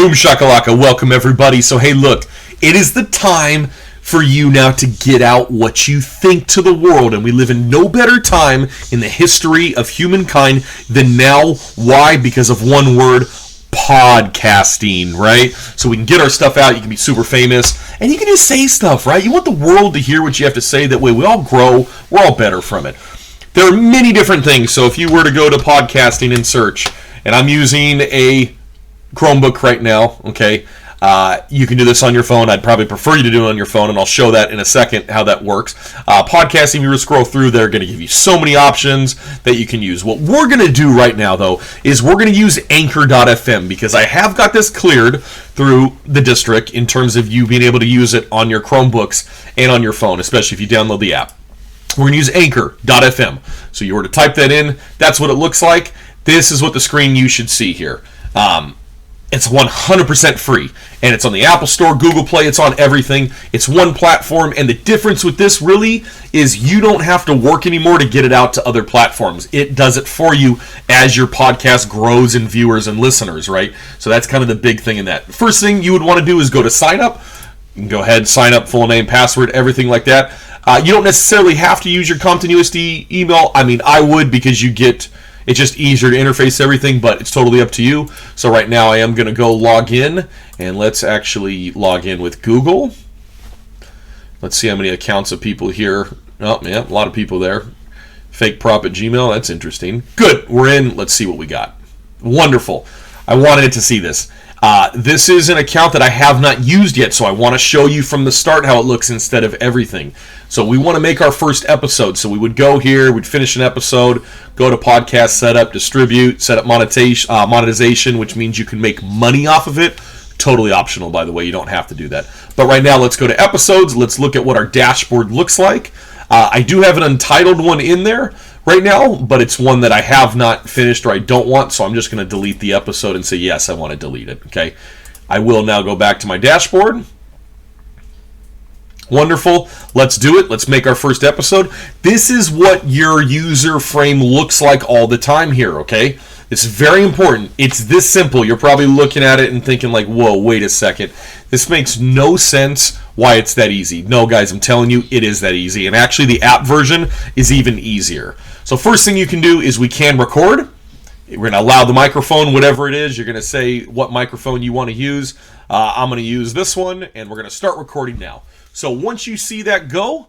Boom shakalaka, welcome everybody. So hey, look, it is the time for you now to get out what you think to the world, and we live in no better time in the history of humankind than now. Why? Because of one word: podcasting, right? So we can get our stuff out, you can be super famous, and you can just say stuff, right? You want the world to hear what you have to say, that way we all grow, we're all better from it. There are many different things, so if you were to go to podcasting and search, and I'm using a Chromebook right now, okay? You can do this on your phone. I'd probably prefer you to do it on your phone, and I'll show that in a second how that works. Podcasting, you scroll through, they're going to give you so many options that you can use. What we're going to do right now, though, is we're going to use Anchor.fm because I have got this cleared through the district in terms of you being able to use it on your Chromebooks and on your phone, especially if you download the app. We're going to use Anchor.fm. So you were to type that in, that's what it looks like. This is what the screen you should see here. It's 100% free, and it's on the Apple Store, Google Play, it's on everything. It's one platform, and the difference with this really is you don't have to work anymore to get it out to other platforms. It does it for you as your podcast grows in viewers and listeners, right? So that's kind of the big thing in that. First thing you would want to do is go to sign up. You can go ahead, sign up, full name, password, everything like that. You don't necessarily have to use your Compton USD email. I mean, I would, because you get... It's just easier to interface everything, but it's totally up to you. So right now I am going to go log in, and let's actually log in with Google. Let's see how many accounts of people here. Oh, yeah, a lot of people there. Fake prop at Gmail, that's interesting. Good, we're in. Let's see what we got. Wonderful. I wanted to see this. This is an account that I have not used yet, so I want to show you from the start how it looks instead of everything. So we want to make our first episode. So we would go here, we'd finish an episode, go to podcast setup, distribute, set up monetization, which means you can make money off of it. Totally optional, by the way. You don't have to do that. But right now, let's go to episodes. Let's look at what our dashboard looks like. I do have an untitled one in there right now, but it's one that I have not finished or I don't want, so I'm just going to delete the episode and say, yes, I want to delete it, okay? I will now go back to my dashboard. Wonderful. Let's do it. Let's make our first episode. This is what your user frame looks like all the time here, okay? It's very important. It's this simple. You're probably looking at it and thinking like, whoa, wait a second. This makes no sense why it's that easy. No, guys, I'm telling you, it is that easy. And actually, the app version is even easier. So first thing you can do is we can record. We're going to allow the microphone, whatever it is. You're going to say what microphone you want to use. I'm going to use this one, and we're going to start recording now. So once you see that go,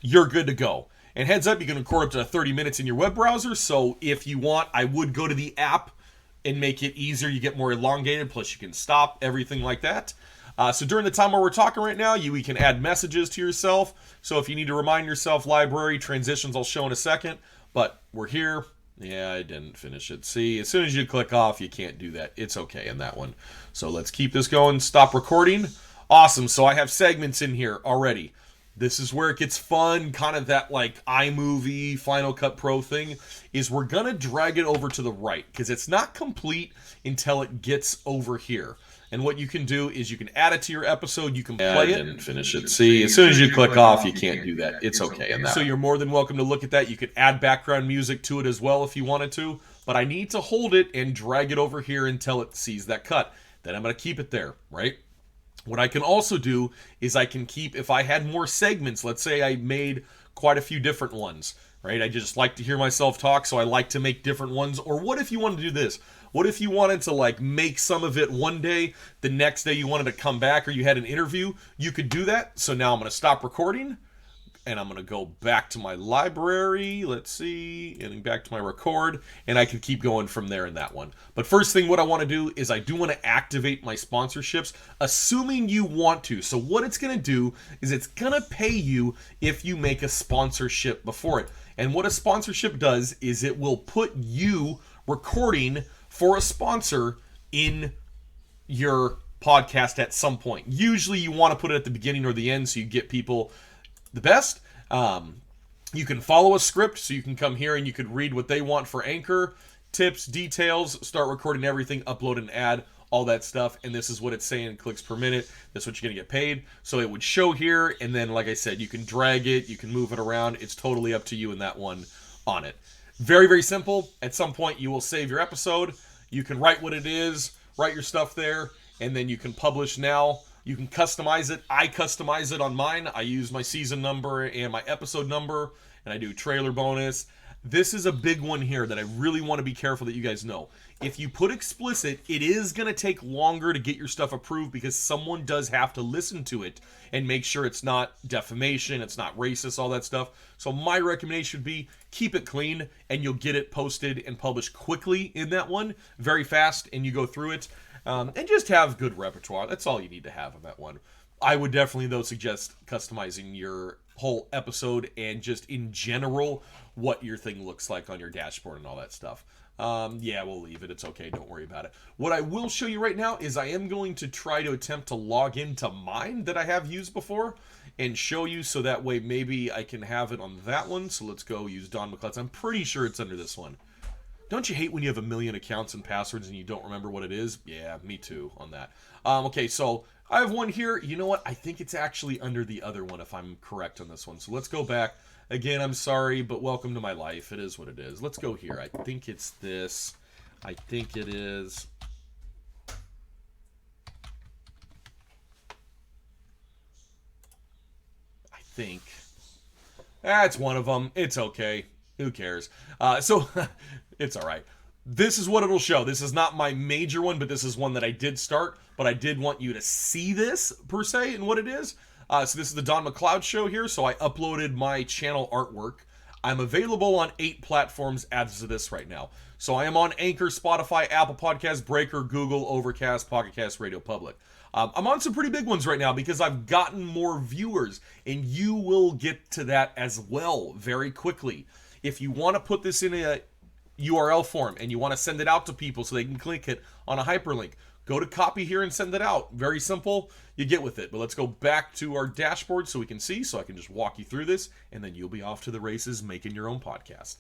you're good to go. And heads up, you can record up to 30 minutes in your web browser. So if you want, I would go to the app and make it easier. You get more elongated, plus you can stop, everything like that. So during the time where we're talking right now, we can add messages to yourself. So if you need to remind yourself, library, transitions, I'll show in a second. But we're here. Yeah, I didn't finish it. See, as soon as you click off, you can't do that. It's okay in that one. So let's keep this going. Stop recording. Awesome. So I have segments in here already. This is where it gets fun, kind of that like iMovie, Final Cut Pro thing, is we're going to drag it over to the right because it's not complete until it gets over here. And what you can do is you can add it to your episode, you can play it. I didn't finish it. See, as soon as you click off, you can't do that. It's okay in that. So you're more than welcome to look at that. You could add background music to it as well if you wanted to, but I need to hold it and drag it over here until it sees that cut. Then I'm going to keep it there, right? What I can also do is I can keep, if I had more segments, let's say I made quite a few different ones, right? I just like to hear myself talk, so I like to make different ones. Or what if you wanted to do this? What if you wanted to like make some of it one day, the next day you wanted to come back, or you had an interview? You could do that. So now I'm going to stop recording. And I'm going to go back to my library, let's see, and back to my record, and I can keep going from there in that one. But first thing what I want to do is I do want to activate my sponsorships, assuming you want to. So what it's going to do is it's going to pay you if you make a sponsorship before it. And what a sponsorship does is it will put you recording for a sponsor in your podcast at some point. Usually you want to put it at the beginning or the end so you get people the best. You can follow a script, so you can come here and you could read what they want for Anchor, tips, details, start recording everything, upload an ad, all that stuff. And this is what it's saying, clicks per minute. That's what you're going to get paid. So it would show here, and then like I said, you can drag it, you can move it around. It's totally up to you in that one on it. Very, very simple. At some point, you will save your episode. You can write what it is, write your stuff there, and then you can publish now. You can customize it. I customize it on mine. I use my season number and my episode number, and I do trailer bonus. This is a big one here that I really want to be careful that you guys know. If you put explicit, it is going to take longer to get your stuff approved because someone does have to listen to it and make sure it's not defamation, it's not racist, all that stuff. So my recommendation would be keep it clean, and you'll get it posted and published quickly in that one, very fast, and you go through it. And just have good repertoire. That's all you need to have on that one. I would definitely, though, suggest customizing your whole episode and just in general what your thing looks like on your dashboard and all that stuff. Yeah, we'll leave it. It's okay. Don't worry about it. What I will show you right now is I am going to try to attempt to log into mine that I have used before and show you, so that way maybe I can have it on that one. So let's go use Don McClutz. I'm pretty sure it's under this one. Don't you hate when you have a million accounts and passwords and you don't remember what it is? Yeah, me too on that. Okay, so I have one here. You know what? I think it's actually under the other one if I'm correct on this one. So let's go back. Again, I'm sorry, but welcome to my life. It is what it is. Let's go here. I think it's this. I think it is. I think. That's one of them. It's okay. Who cares? So it's all right. This is what it'll show. This is not my major one, but this is one that I did start. But I did want you to see this, per se, and what it is. So this is the Don McCloud Show here. So I uploaded my channel artwork. I'm available on 8 platforms as of this right now. So I am on Anchor, Spotify, Apple Podcasts, Breaker, Google, Overcast, Pocket Cast, Radio Public. I'm on some pretty big ones right now because I've gotten more viewers, and you will get to that as well very quickly. If you want to put this in a URL form and you want to send it out to people so they can click it on a hyperlink, go to copy here and send it out. Very simple. You get with it. But let's go back to our dashboard so we can see, so I can just walk you through this, and then you'll be off to the races making your own podcast.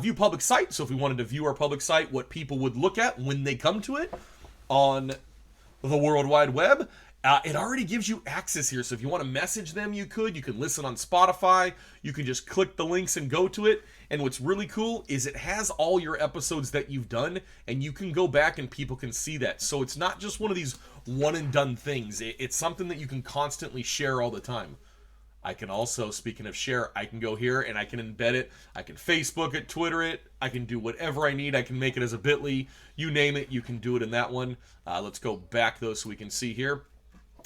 View public site. So if we wanted to view our public site, what people would look at when they come to it on the World Wide Web, it already gives you access here. So if you want to message them, you can listen on Spotify. You can just click the links and go to it. And what's really cool is it has all your episodes that you've done, and you can go back and people can see that. So it's not just one of these one and done things. It's something that you can constantly share all the time. I can also, speaking of share, I can go here and I can embed it. I can Facebook it, Twitter it. I can do whatever I need. I can make it as a bit.ly. You name it, you can do it in that one. Let's go back though so we can see here.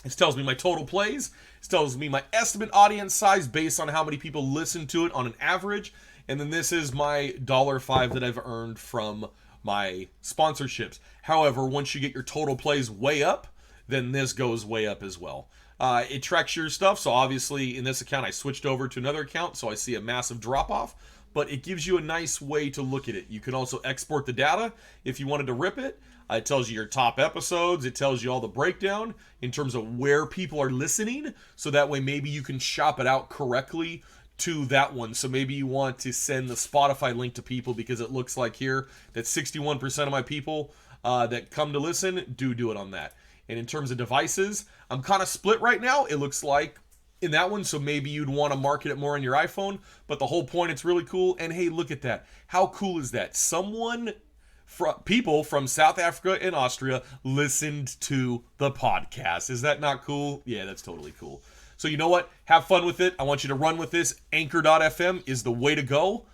It tells me my total plays. It tells me my estimate audience size based on how many people listen to it on an average. And then this is my $5 that I've earned from my sponsorships. However, once you get your total plays way up, then this goes way up as well. It tracks your stuff. So obviously in this account, I switched over to another account. So I see a massive drop off, but it gives you a nice way to look at it. You can also export the data if you wanted to rip it. It tells you your top episodes. It tells you all the breakdown in terms of where people are listening. So that way maybe you can shop it out correctly to that one. So maybe you want to send the Spotify link to people because it looks like here that 61% of my people that come to listen do it on that. And in terms of devices, I'm kind of split right now. It looks like in that one, so maybe you'd want to market it more on your iPhone. But the whole point, it's really cool. And hey, look at that. How cool is that? People from South Africa and Austria listened to the podcast. Is that not cool? Yeah, that's totally cool. So you know what? Have fun with it. I want you to run with this. Anchor.fm is the way to go,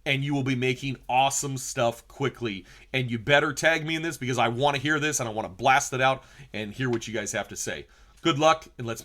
and you will be making awesome stuff quickly. And you better tag me in this because I want to hear this and I want to blast it out and hear what you guys have to say. Good luck, and let's make